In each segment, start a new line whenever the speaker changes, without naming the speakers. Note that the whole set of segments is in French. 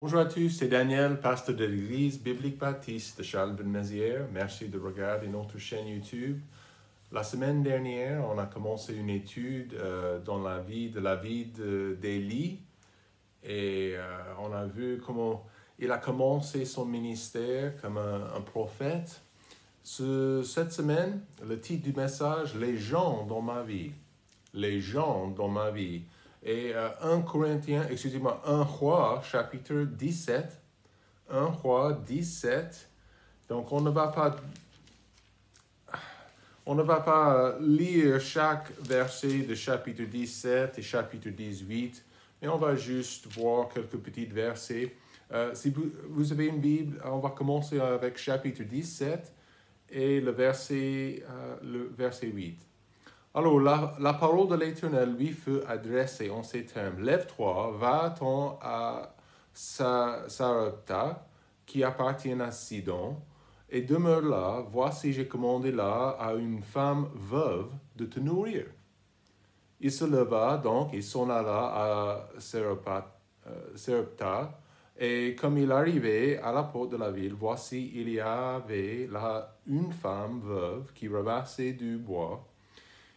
Bonjour à tous, c'est Daniel, pasteur de l'Église biblique baptiste de Charles-Benmézières. Merci de regarder notre chaîne YouTube. La semaine dernière, on a commencé une étude dans la vie d'Élie et on a vu comment il a commencé son ministère comme un prophète. Cette semaine, le titre du message, Les gens dans ma vie. Les gens dans ma vie. Et 1 Roi, chapitre 17. 1 Roi 17. Donc, on ne va pas lire chaque verset de chapitre 17 et chapitre 18, mais on va juste voir quelques petits versets. Si vous avez une Bible, on va commencer avec chapitre 17 et le verset 8. Alors, la parole de l'Éternel lui fut adressée en ces termes. Lève-toi, va-t'en à Sarepta, qui appartient à Sidon, et demeure là. Voici, j'ai commandé là à une femme veuve de te nourrir. Il se leva donc et s'en alla à Sarepta, et comme il arrivait à la porte de la ville, voici, il y avait là une femme veuve qui ramassait du bois.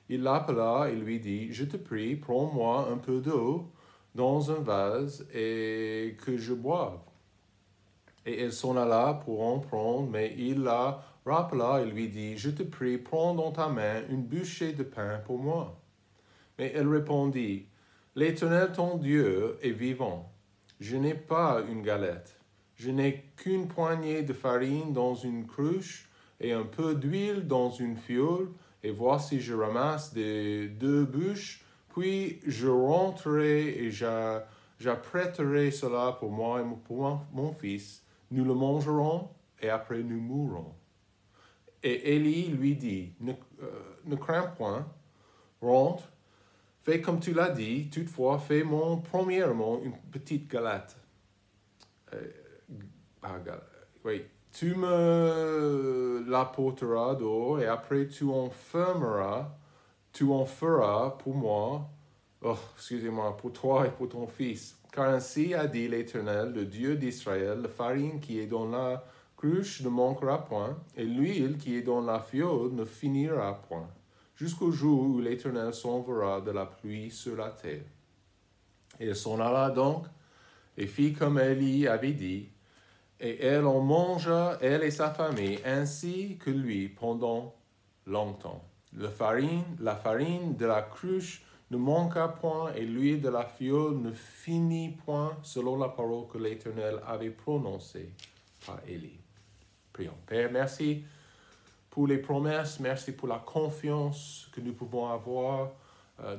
Il l'appela et lui dit, « Je te prie, prends-moi un peu d'eau dans un vase et que je boive. » Et elle s'en alla pour en prendre, mais il la rappela et lui dit, « Je te prie, prends dans ta main une bouchée de pain pour moi. » Mais elle répondit, « L'Éternel ton Dieu est vivant. Je n'ai pas une galette. Je n'ai qu'une poignée de farine dans une cruche et un peu d'huile dans une fiole. Et voici, je ramasse des 2 bûches, puis je rentrerai et j'apprêterai cela pour moi et pour mon fils. Nous le mangerons et après nous mourrons. » Et Élie lui dit, ne crains point, rentre, fais comme tu l'as dit, toutefois fais-moi premièrement une petite galette. Oui. Tu me l'apporteras d'eau et après tu en feras pour moi, pour toi et pour ton fils. Car ainsi a dit l'Éternel, le Dieu d'Israël, la farine qui est dans la cruche ne manquera point, et l'huile qui est dans la fiole ne finira point, jusqu'au jour où l'Éternel s'enverra de la pluie sur la terre. Et elle s'en alla donc, et fit comme Élie avait dit, et elle en mangea, elle et sa famille, ainsi que lui, pendant longtemps. La farine de la cruche ne manqua point, et l'huile de la fiole ne finit point, selon la parole que l'Éternel avait prononcée par Élie. Prions. Père, merci pour les promesses, merci pour la confiance que nous pouvons avoir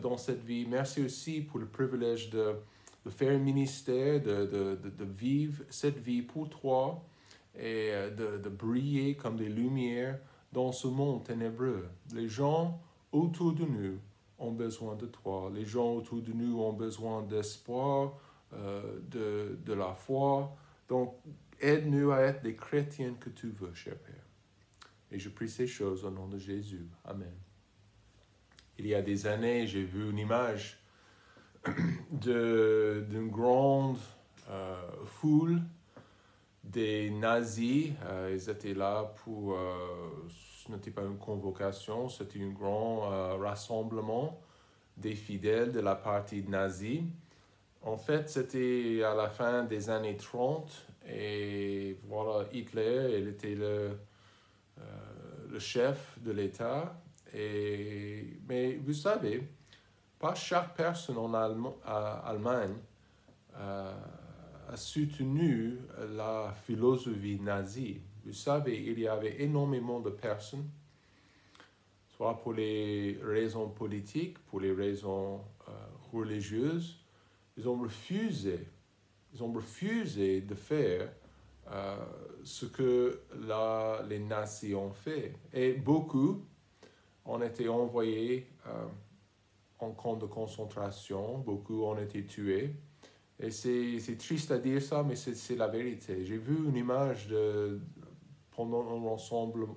dans cette vie. Merci aussi pour le privilège de faire un ministère, de vivre cette vie pour toi et de briller comme des lumières dans ce monde ténébreux. Les gens autour de nous ont besoin de toi. Les gens autour de nous ont besoin d'espoir, de la foi. Donc, aide-nous à être les chrétiens que tu veux, cher Père. Et je prie ces choses au nom de Jésus. Amen. Il y a des années, j'ai vu une image d'une grande foule des nazis. Ils étaient là pour, ce n'était pas une convocation, c'était un grand rassemblement des fidèles de la partie nazie. En fait, c'était à la fin des années 30 et voilà, Hitler, il était le chef de l'État. Mais vous savez, pas chaque personne en Allemagne a soutenu la philosophie nazie. Vous savez, il y avait énormément de personnes, soit pour les raisons politiques, pour les raisons religieuses, ils ont refusé de faire ce que les nazis ont fait. Et beaucoup ont été envoyés en camp de concentration, beaucoup ont été tués. Et c'est triste à dire ça, mais c'est la vérité. J'ai vu une image pendant un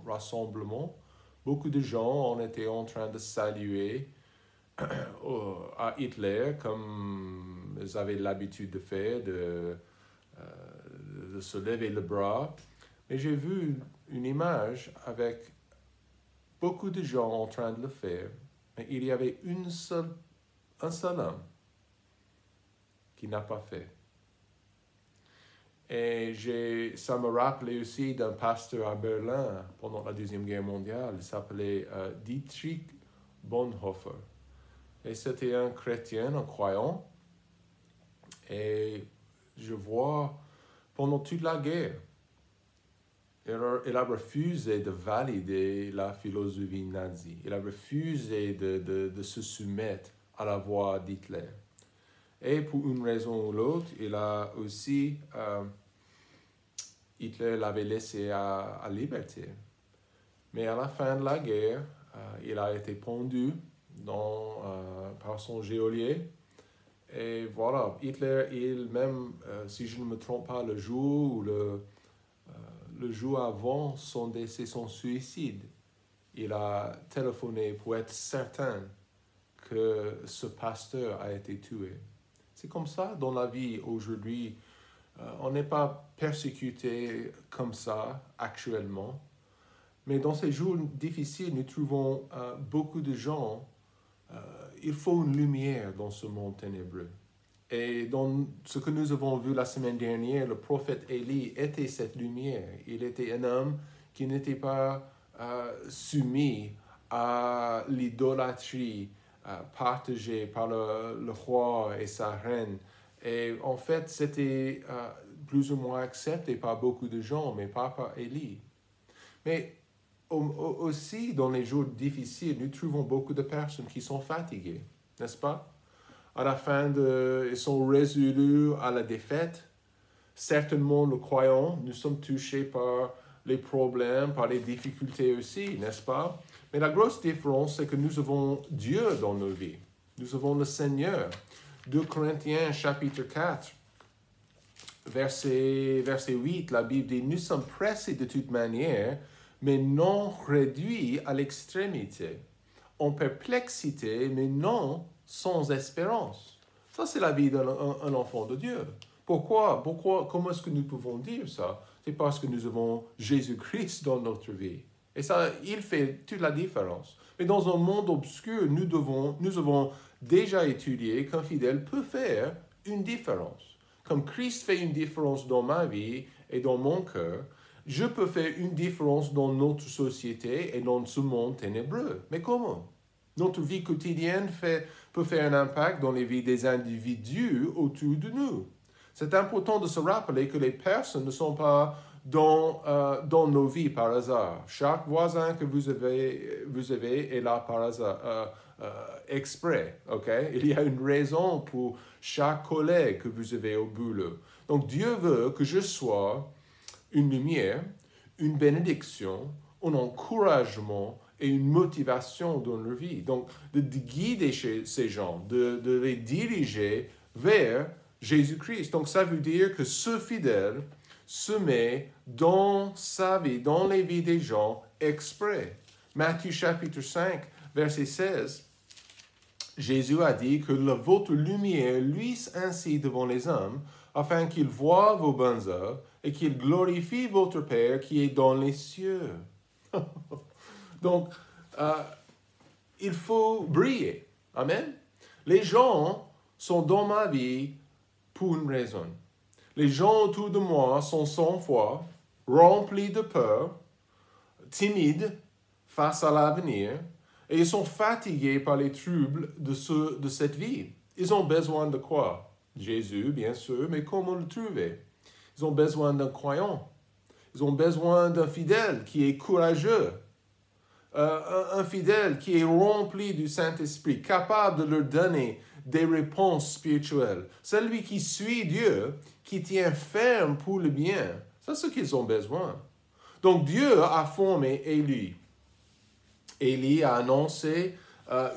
rassemblement, beaucoup de gens ont été en train de saluer à Hitler, comme ils avaient l'habitude de faire, de se lever le bras. Mais j'ai vu une image avec beaucoup de gens en train de le faire. Mais il y avait un seul homme qui n'a pas fait. Et ça me rappelait aussi d'un pasteur à Berlin pendant la Deuxième Guerre mondiale. Il s'appelait Dietrich Bonhoeffer. Et c'était un chrétien, un croyant. Et je vois, pendant toute la guerre, il a refusé de valider la philosophie nazie. Il a refusé de se soumettre à la voie d'Hitler. Et pour une raison ou l'autre, il a aussi, Hitler l'avait laissé à liberté. Mais à la fin de la guerre, il a été pendu par son geôlier. Et voilà, Hitler, même, si je ne me trompe pas, le jour avant son décès, son suicide, il a téléphoné pour être certain que ce pasteur a été tué. C'est comme ça dans la vie aujourd'hui. On n'est pas persécuté comme ça actuellement. Mais dans ces jours difficiles, nous trouvons beaucoup de gens. Il faut une lumière dans ce monde ténébreux. Et dans ce que nous avons vu la semaine dernière, le prophète Élie était cette lumière. Il était un homme qui n'était pas soumis à l'idolâtrie partagée par le roi et sa reine. Et en fait, c'était plus ou moins accepté par beaucoup de gens, mais pas par Élie. Mais aussi, dans les jours difficiles, nous trouvons beaucoup de personnes qui sont fatiguées, n'est-ce pas? À la fin, ils sont résolus à la défaite. Certainement, le croyant, nous sommes touchés par les problèmes, par les difficultés aussi, n'est-ce pas? Mais la grosse différence, c'est que nous avons Dieu dans nos vies. Nous avons le Seigneur. 2 Corinthiens, chapitre 4, verset 8, la Bible dit « Nous sommes pressés de toute manière, mais non réduits à l'extrémité, en perplexité, mais non sans espérance. » Ça, c'est la vie d'un enfant de Dieu. Pourquoi? Comment est-ce que nous pouvons dire ça? C'est parce que nous avons Jésus-Christ dans notre vie. Et ça, il fait toute la différence. Mais dans un monde obscur, nous avons déjà étudié qu'un fidèle peut faire une différence. Comme Christ fait une différence dans ma vie et dans mon cœur, je peux faire une différence dans notre société et dans ce monde ténébreux. Mais comment? Notre vie quotidienne peut faire un impact dans les vies des individus autour de nous. C'est important de se rappeler que les personnes ne sont pas dans nos vies par hasard. Chaque voisin que vous avez est là par hasard, exprès. Okay? Il y a une raison pour chaque collègue que vous avez au boulot. Donc Dieu veut que je sois une lumière, une bénédiction, un encouragement et une motivation dans leur vie. Donc, de guider ces gens, de les diriger vers Jésus-Christ. Donc, ça veut dire que ce fidèle se met dans sa vie, dans les vies des gens, exprès. Matthieu chapitre 5, verset 16, Jésus a dit que votre lumière luise ainsi devant les hommes, afin qu'ils voient vos bonnes œuvres et qu'ils glorifient votre Père qui est dans les cieux. Donc, il faut briller. Amen. Les gens sont dans ma vie pour une raison. Les gens autour de moi sont sans foi, remplis de peur, timides face à l'avenir, et ils sont fatigués par les troubles de cette vie. Ils ont besoin de quoi? Jésus, bien sûr, mais comment le trouver? Ils ont besoin d'un croyant. Ils ont besoin d'un fidèle qui est courageux. Un fidèle qui est rempli du Saint-Esprit, capable de leur donner des réponses spirituelles. Celui qui suit Dieu, qui tient ferme pour le bien. C'est ce qu'ils ont besoin. Donc Dieu a formé Élie. Élie a annoncé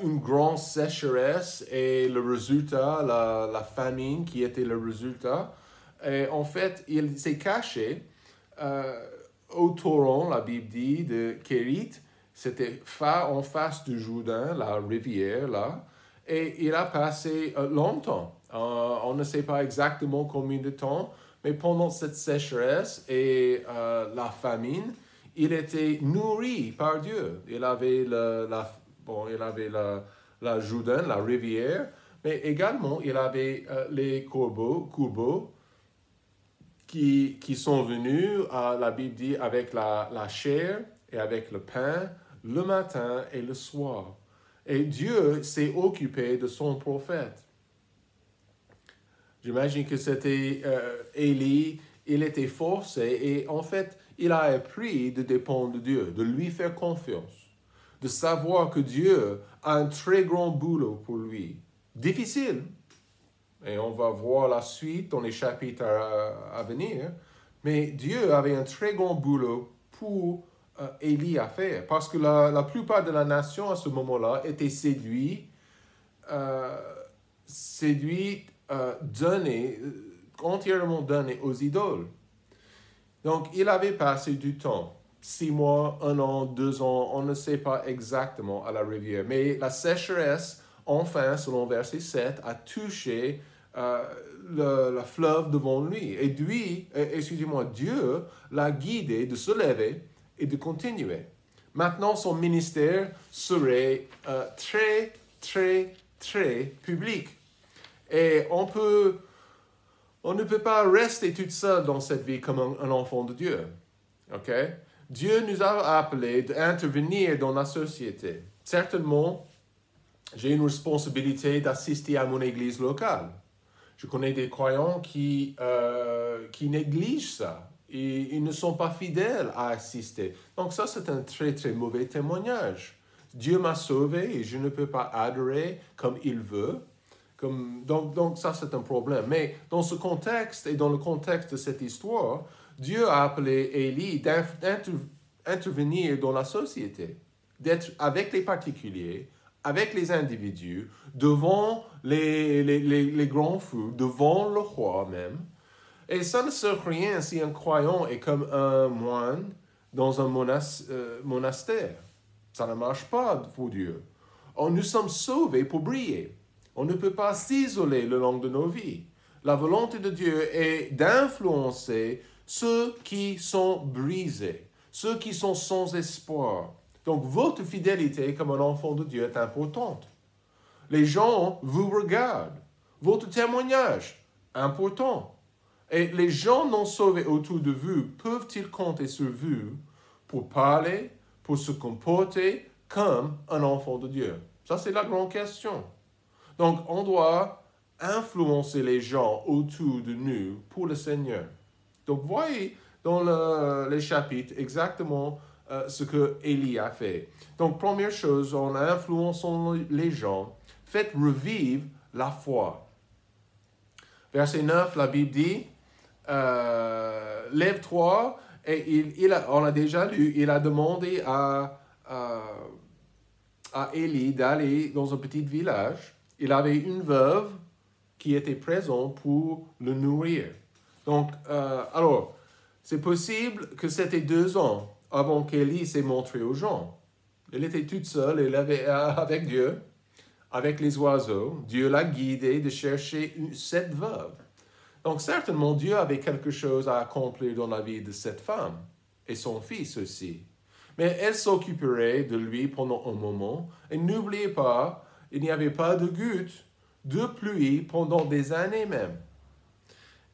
une grande sécheresse et le résultat, la famine qui était le résultat. Et en fait, il s'est caché au torrent, la Bible dit, de Kérit. C'était en face du Jourdain, la rivière là. Et il a passé longtemps. On ne sait pas exactement combien de temps, mais pendant cette sécheresse et la famine, il était nourri par Dieu. Il avait la Jourdain, la rivière, mais également il avait les corbeaux qui sont venus, la Bible dit, avec la chair et avec le pain, le matin et le soir. Et Dieu s'est occupé de son prophète. J'imagine que c'était Élie, il était forcé et en fait, il a appris de dépendre de Dieu, de lui faire confiance, de savoir que Dieu a un très grand boulot pour lui. Difficile, et on va voir la suite dans les chapitres à venir, mais Dieu avait un très grand boulot pour Élie à faire, parce que la plupart de la nation à ce moment-là était entièrement donné aux idoles. Donc, il avait passé du temps, 6 mois, 1 an, 2 ans, on ne sait pas exactement à la rivière, mais la sécheresse, enfin, selon verset 7, a touché le fleuve devant lui. Et Dieu l'a guidé de se lever et de continuer. Maintenant, son ministère serait très, très, très public. Et on ne peut pas rester toute seule dans cette vie comme un enfant de Dieu. OK? Dieu nous a appelés d'intervenir dans la société. Certainement, j'ai une responsabilité d'assister à mon église locale. Je connais des croyants qui négligent ça. Et ils ne sont pas fidèles à assister. Donc ça, c'est un très, très mauvais témoignage. Dieu m'a sauvé et je ne peux pas adorer comme il veut. Donc ça, c'est un problème. Mais dans ce contexte et dans le contexte de cette histoire, Dieu a appelé Élie d'intervenir dans la société, d'être avec les particuliers, avec les individus, devant les grands fous, devant le roi même. Et ça ne sert à rien si un croyant est comme un moine dans un monastère. Ça ne marche pas pour Dieu. Nous sommes sauvés pour briller. On ne peut pas s'isoler le long de nos vies. La volonté de Dieu est d'influencer ceux qui sont brisés, ceux qui sont sans espoir. Donc, votre fidélité comme un enfant de Dieu est importante. Les gens vous regardent. Votre témoignage, important. Et les gens non sauvés autour de vous, peuvent-ils compter sur vous pour parler, pour se comporter comme un enfant de Dieu? Ça, c'est la grande question. Donc, on doit influencer les gens autour de nous pour le Seigneur. Donc, voyez dans les chapitres exactement ce que Élie a fait. Donc, première chose, en influençant les gens, faites revivre la foi. Verset 9, la Bible dit, lève-toi, et on a déjà lu, il a demandé à Élie d'aller dans un petit village. Il avait une veuve qui était présente pour le nourrir. Donc, alors, c'est possible que c'était 2 ans avant qu'Élie s'est montré aux gens. Elle était toute seule, elle avait avec Dieu, avec les oiseaux. Dieu l'a guidée de chercher cette veuve. Donc, certainement, Dieu avait quelque chose à accomplir dans la vie de cette femme et son fils aussi. Mais elle s'occuperait de lui pendant un moment. Et n'oubliez pas, il n'y avait pas de goutte de pluie pendant des années même.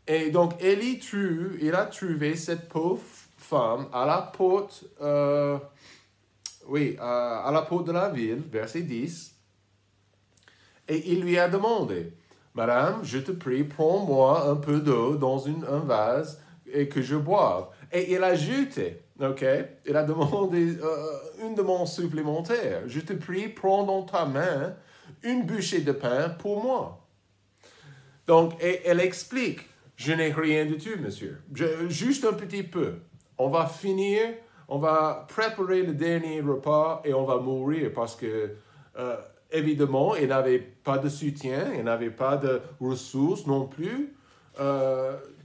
Et donc, Élie il a trouvé cette pauvre femme à la porte, à la porte de la ville, verset 10. Et il lui a demandé, « Madame, je te prie, prends-moi un peu d'eau dans un vase et que je boive. » Et il a jeté, ok? Il a demandé une demande supplémentaire. « Je te prie, prends dans ta main une bouchée de pain pour moi. » Donc, et elle explique, « Je n'ai rien du tout, monsieur. Juste un petit peu. On va finir, on va préparer le dernier repas et on va mourir parce que... évidemment, il n'avait pas de soutien, il n'avait pas de ressources non plus.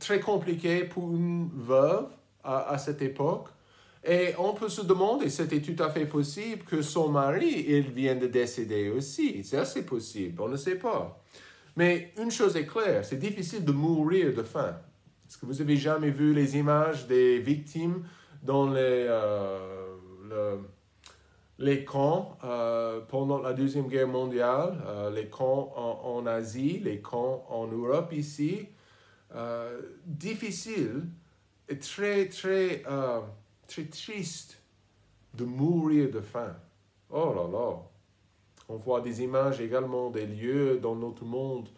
Très compliqué pour une veuve à cette époque. Et on peut se demander, c'était tout à fait possible que son mari, il vienne de décéder aussi. C'est assez possible, on ne sait pas. Mais une chose est claire, c'est difficile de mourir de faim. Est-ce que vous avez jamais vu les images des victimes dans les camps pendant la Deuxième Guerre mondiale, les camps en Asie, les camps en Europe ici? Difficile et très triste de mourir de faim. Oh là là! On voit des images également des lieux dans notre monde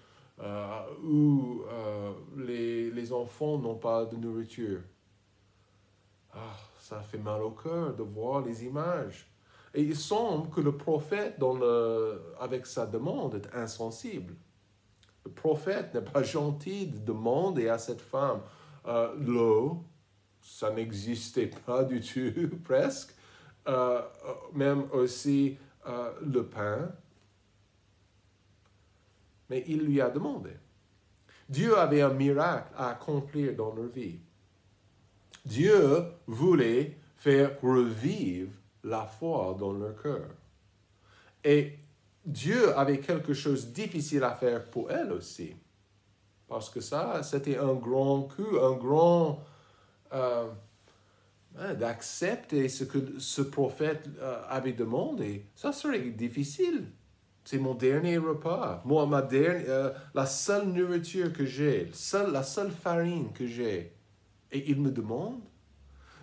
où les enfants n'ont pas de nourriture. Ah, ça fait mal au cœur de voir les images. Et il semble que le prophète, avec sa demande, est insensible. Le prophète n'est pas gentil de demander à cette femme l'eau. Ça n'existait pas du tout, presque. Même aussi le pain. Mais il lui a demandé. Dieu avait un miracle à accomplir dans leur vie. Dieu voulait faire revivre la foi dans leur cœur. Et Dieu avait quelque chose de difficile à faire pour elle aussi. Parce que ça, c'était un grand coup, un grand... d'accepter ce que ce prophète avait demandé. Ça serait difficile. C'est mon dernier repas. Moi, la seule nourriture que j'ai, la seule farine que j'ai. Et il me demande.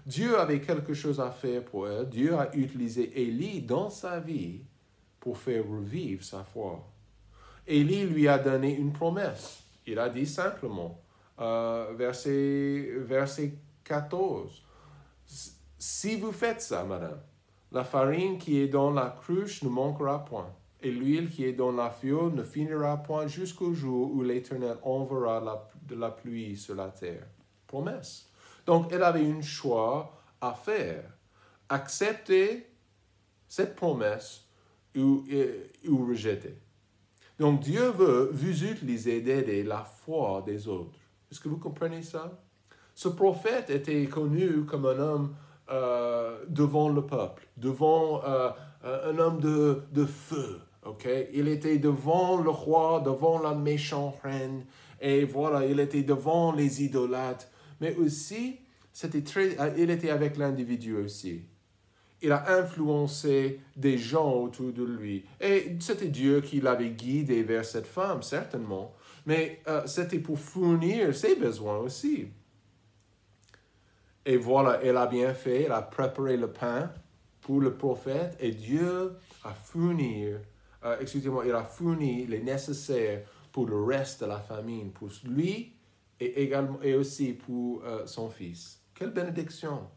Dieu avait quelque chose à faire pour elle. Dieu a utilisé Élie dans sa vie pour faire revivre sa foi. Élie lui a donné une promesse. Il a dit simplement, verset 14, « Si vous faites ça, madame, la farine qui est dans la cruche ne manquera point, et l'huile qui est dans la fiole ne finira point jusqu'au jour où l'Éternel enverra de la pluie sur la terre. » Promesse. Donc, elle avait un choix à faire. Accepter cette promesse ou rejeter. Donc, Dieu veut vous utiliser d'aider la foi des autres. Est-ce que vous comprenez ça? Ce prophète était connu comme un homme devant le peuple, devant un homme de feu. Okay? Il était devant le roi, devant la méchante reine, et voilà, il était devant les idolâtres. Mais aussi, il était avec l'individu aussi. Il a influencé des gens autour de lui. Et c'était Dieu qui l'avait guidé vers cette femme, certainement. Mais c'était pour fournir ses besoins aussi. Et voilà, elle a bien fait, elle a préparé le pain pour le prophète. Et Dieu a fourni, il a fourni les nécessaires pour le reste de la famille, pour lui et aussi pour son fils. Quelle bénédiction!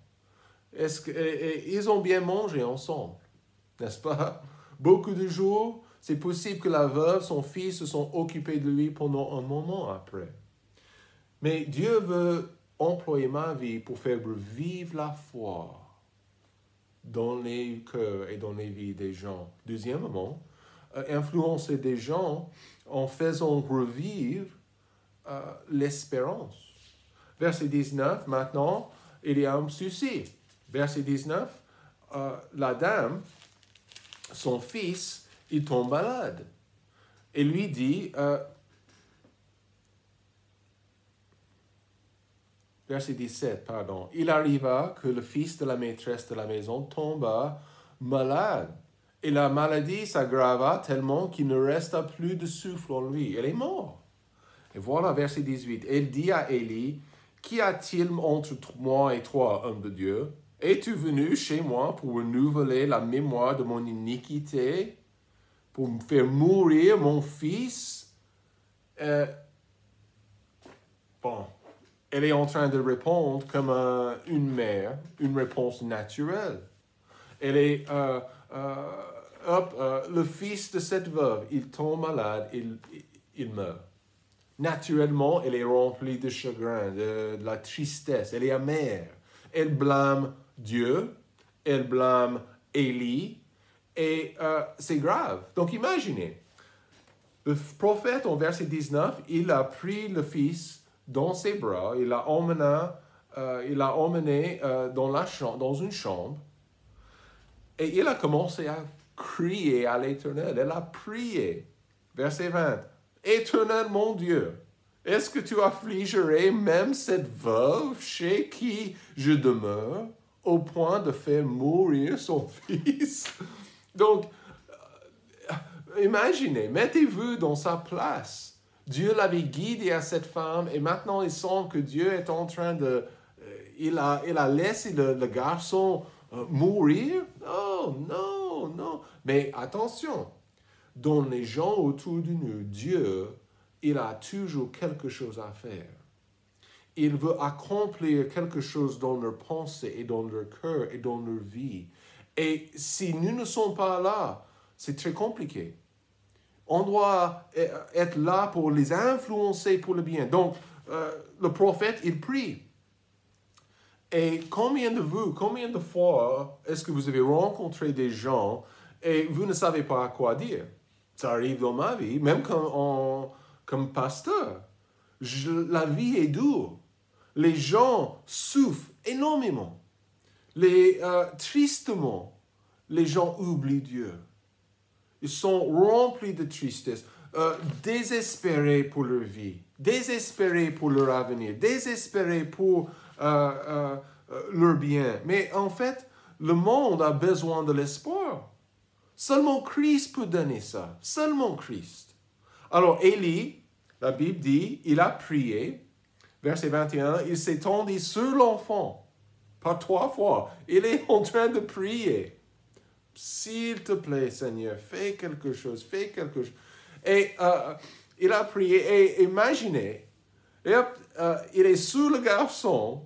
Ils ont bien mangé ensemble, n'est-ce pas? Beaucoup de jours, c'est possible que la veuve, son fils se sont occupés de lui pendant un moment après. Mais Dieu veut employer ma vie pour faire revivre la foi dans les cœurs et dans les vies des gens. Deuxièmement, influencer des gens en faisant revivre l'espérance. Verset 19, maintenant, il y a un souci. Verset 19, la dame, son fils, il tombe malade. Et lui dit, verset 17, pardon, il arriva que le fils de la maîtresse de la maison tomba malade. Et la maladie s'aggrava tellement qu'il ne resta plus de souffle en lui. Elle est morte. Et voilà, verset 18. Elle dit à Élie, qu'y a-t-il entre moi et toi, homme de Dieu? Es-tu venu chez moi pour renouveler la mémoire de mon iniquité, pour me faire mourir mon fils? Bon, elle est en train de répondre comme une mère, une réponse naturelle. Elle est, le fils de cette veuve, il tombe malade, il meurt. Naturellement, elle est remplie de chagrin, de la tristesse, elle est amère. Elle blâme Dieu, elle blâme Élie, et c'est grave. Donc imaginez, le prophète, en verset 19, il a pris le fils dans ses bras, il l'a emmené dans une chambre, et il a commencé à crier à l'Éternel. Elle a prié. Verset 20. Éternel mon Dieu, Est-ce que tu affligerais même cette veuve chez qui je demeure au point de faire mourir son fils? Donc, imaginez, mettez-vous dans sa place. Dieu l'avait guidé à cette femme et maintenant il sent que Dieu est en train de... il a laissé le garçon mourir? Oh, non, non. Mais attention, dans les gens autour de nous, Dieu, il a toujours quelque chose à faire. Il veut accomplir quelque chose dans leur pensée et dans leur cœur et dans leur vie. Et si nous ne sommes pas là, c'est très compliqué. On doit être là pour les influencer pour le bien. Donc, le prophète, il prie. Et combien de fois est-ce que vous avez rencontré des gens et vous ne savez pas quoi dire? Ça arrive dans ma vie, même comme pasteur. La vie est dure. Les gens souffrent énormément. Tristement, les gens oublient Dieu. Ils sont remplis de tristesse, désespérés pour leur vie, désespérés pour leur avenir, désespérés pour leur bien. Mais en fait, le monde a besoin de l'espoir. Seulement Christ peut donner ça. Seulement Christ. Alors, Élie, la Bible dit, il a prié, verset 21, il s'est tendu sur l'enfant, par 3 fois. Il est en train de prier. S'il te plaît, Seigneur, fais quelque chose, fais quelque chose. Et il a prié, et imaginez, il est sur le garçon,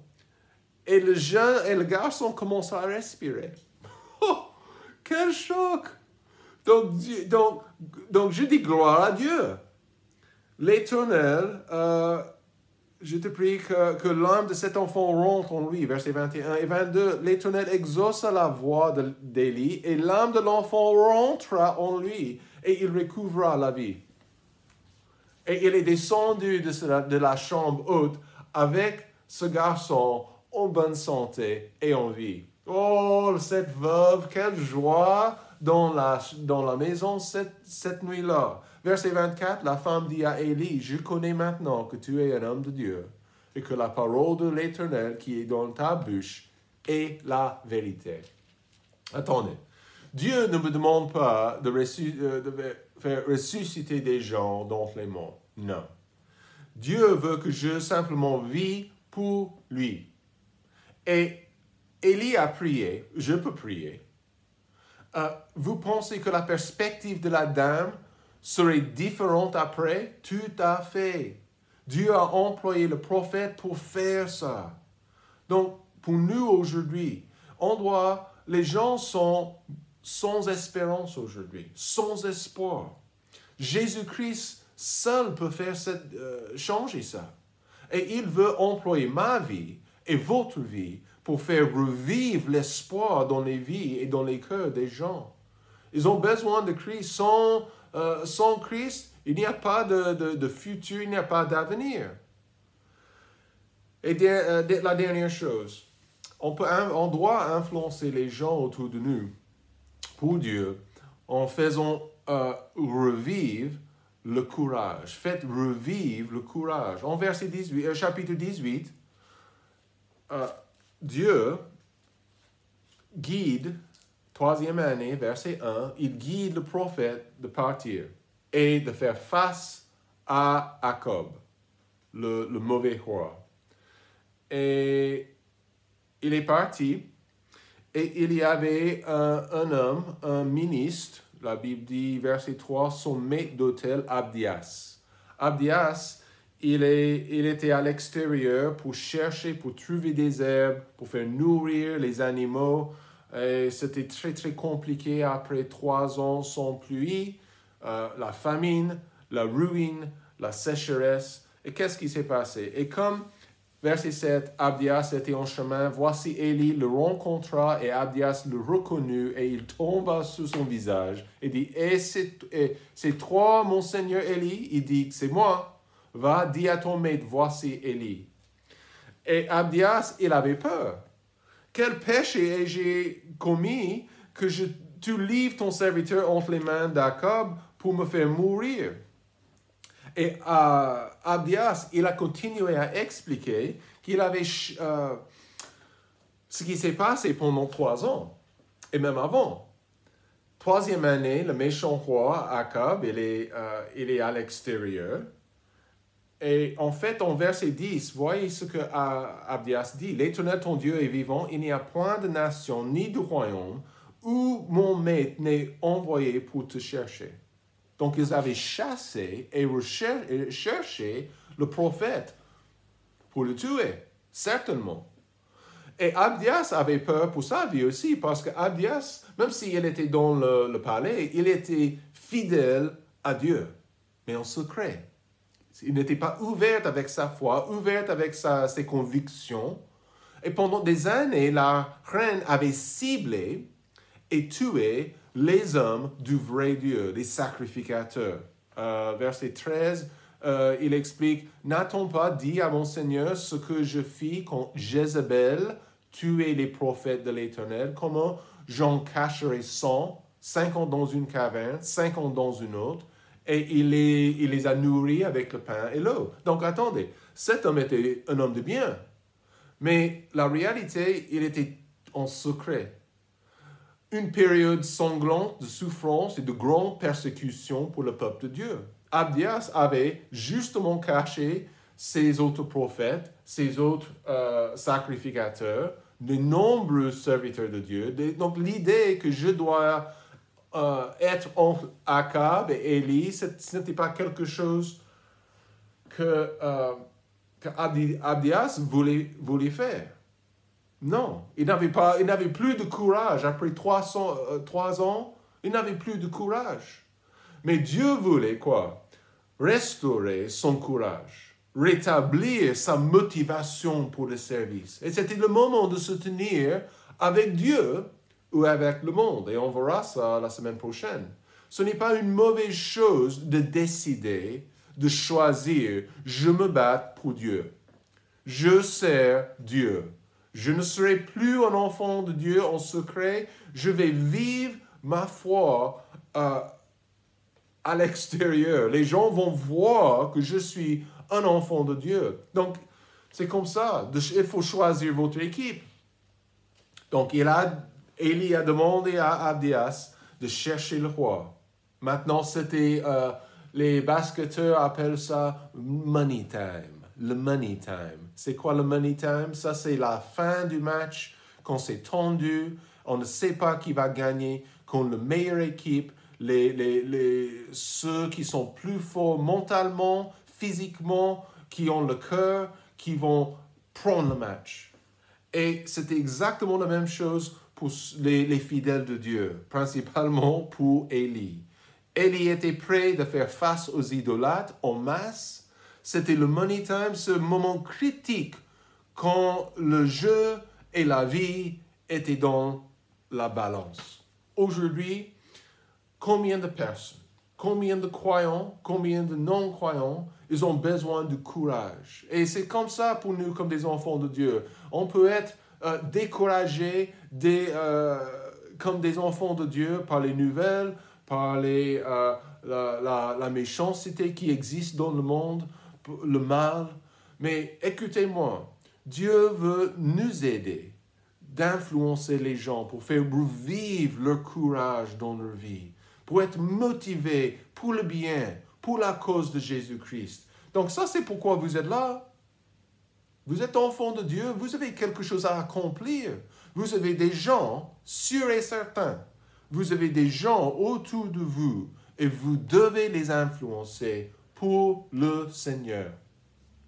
et le garçon commence à respirer. Oh, quel choc! Donc, je dis gloire à Dieu. L'Éternel, je te prie que l'âme de cet enfant rentre en lui, versets 21 et 22. L'Éternel exauça la voix d'Élie, et l'âme de l'enfant rentra en lui, et il recouvra la vie. Et il est descendu de la chambre haute avec ce garçon en bonne santé et en vie. Oh, cette veuve, quelle joie dans la maison cette nuit-là. Verset 24, la femme dit à Élie, « Je connais maintenant que tu es un homme de Dieu et que la parole de l'Éternel qui est dans ta bouche est la vérité. » Attendez, Dieu ne me demande pas de faire ressusciter des gens d'entre les morts. Non. Dieu veut que je simplement vis pour lui. Et Élie a prié, je peux prier. Vous pensez que la perspective de la dame serait différente après? Tout à fait. Dieu a employé le prophète pour faire ça. Donc, pour nous aujourd'hui, les gens sont sans espérance aujourd'hui, sans espoir. Jésus-Christ seul peut faire changer ça. Et il veut employer ma vie et votre vie pour faire revivre l'espoir dans les vies et dans les cœurs des gens. Ils ont besoin de Christ. Sans Christ, il n'y a pas de futur, il n'y a pas d'avenir. Et la dernière chose, on doit influencer les gens autour de nous pour Dieu en faisant revivre le courage. Faites revivre le courage. En chapitre 18, Dieu guide, 3e année, verset 1, il guide le prophète de partir et de faire face à Jacob, le mauvais roi. Et il est parti, et il y avait un homme, un ministre, la Bible dit, verset 3, son maître d'hôtel, Abdias. Abdias, il était à l'extérieur pour chercher, pour trouver des herbes, pour faire nourrir les animaux. Et c'était très, très compliqué après 3 ans sans pluie, la famine, la ruine, la sécheresse. Et qu'est-ce qui s'est passé? Et comme, verset 7, Abdias était en chemin, voici Élie le rencontra et Abdias le reconnut et il tomba sur son visage et dit, c'est toi, mon Seigneur Élie? Il dit, c'est moi. Va, dis à ton maître, voici Élie. Et Abdias, il avait peur. Quel péché ai-je commis que tu livres ton serviteur entre les mains d'Jacob pour me faire mourir? Et Abdias, il a continué à expliquer qu'il avait ce qui s'est passé pendant 3 ans, et même avant. 3e année, le méchant roi, Akab, il est à l'extérieur. Et en fait, en verset 10, voyez ce que Abdias dit. « L'Éternel, ton Dieu, est vivant, il n'y a point de nation ni de royaume où mon maître n'est envoyé pour te chercher. » Donc, ils avaient chassé et cherché le prophète pour le tuer, certainement. Et Abdias avait peur pour sa vie aussi, parce que Abdias, même s'il était dans le palais, il était fidèle à Dieu, mais en secret. Il n'était pas ouvert avec sa foi, ouvert avec ses convictions. Et pendant des années, la reine avait ciblé et tué les hommes du vrai Dieu, les sacrificateurs. Verset 13, il explique, « N'a-t-on pas dit à mon Seigneur ce que je fis quand Jézabel tuait les prophètes de l'Éternel? Comment j'en cacherai 100, 50 dans une caverne, 50 dans une autre, et il les a nourris avec le pain et l'eau. » Donc attendez, cet homme était un homme de bien, mais la réalité, il était en secret. Une période sanglante de souffrance et de grande persécution pour le peuple de Dieu. Abdias avait justement caché ses autres prophètes, ses autres sacrificateurs, de nombreux serviteurs de Dieu. Donc l'idée que je dois être entre Akab et Élie, ce n'était pas quelque chose que Abdias voulait faire. Non, il n'avait plus de courage. Après 3 ans, il n'avait plus de courage. Mais Dieu voulait quoi? Restaurer son courage, rétablir sa motivation pour le service. Et c'était le moment de se tenir avec Dieu ou avec le monde. Et on verra ça la semaine prochaine. Ce n'est pas une mauvaise chose de décider, de choisir, je me bats pour Dieu. Je sers Dieu. Je ne serai plus un enfant de Dieu en secret. Je vais vivre ma foi à l'extérieur. Les gens vont voir que je suis un enfant de Dieu. Donc, c'est comme ça. Il faut choisir votre équipe. Donc, Élie a demandé à Abdias de chercher le roi. Maintenant, les basketteurs appellent ça money time. Le money time. C'est quoi le money time? Ça, c'est la fin du match, quand c'est tendu, on ne sait pas qui va gagner, quand la meilleure équipe, ceux qui sont plus forts mentalement, physiquement, qui ont le cœur, qui vont prendre le match. Et c'était exactement la même chose pour les fidèles de Dieu, principalement pour Élie. Élie était prêt de faire face aux idolâtres en masse. C'était le money time, ce moment critique quand le jeu et la vie étaient dans la balance. Aujourd'hui, combien de personnes, combien de croyants, combien de non-croyants, ils ont besoin de courage. Et c'est comme ça pour nous, comme des enfants de Dieu. On peut être découragés comme des enfants de Dieu par les nouvelles, par la méchanceté qui existe dans le monde, le mal. Mais écoutez-moi, Dieu veut nous aider d'influencer les gens pour faire revivre leur courage dans leur vie, pour être motivés pour le bien, pour la cause de Jésus-Christ. Donc ça, c'est pourquoi vous êtes là. Vous êtes enfant de Dieu, vous avez quelque chose à accomplir. Vous avez des gens, sûrs et certains, vous avez des gens autour de vous et vous devez les influencer pour le Seigneur.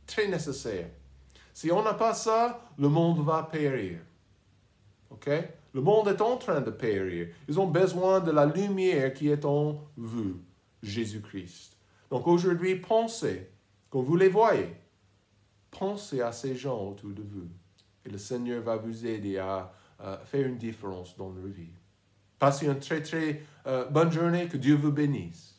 Très nécessaire. Si on n'a pas ça, le monde va périr. OK? Le monde est en train de périr. Ils ont besoin de la lumière qui est en vous, Jésus-Christ. Donc aujourd'hui, pensez, quand vous les voyez, pensez à ces gens autour de vous. Et le Seigneur va vous aider à faire une différence dans leur vie. Passez une très, très bonne journée. Que Dieu vous bénisse.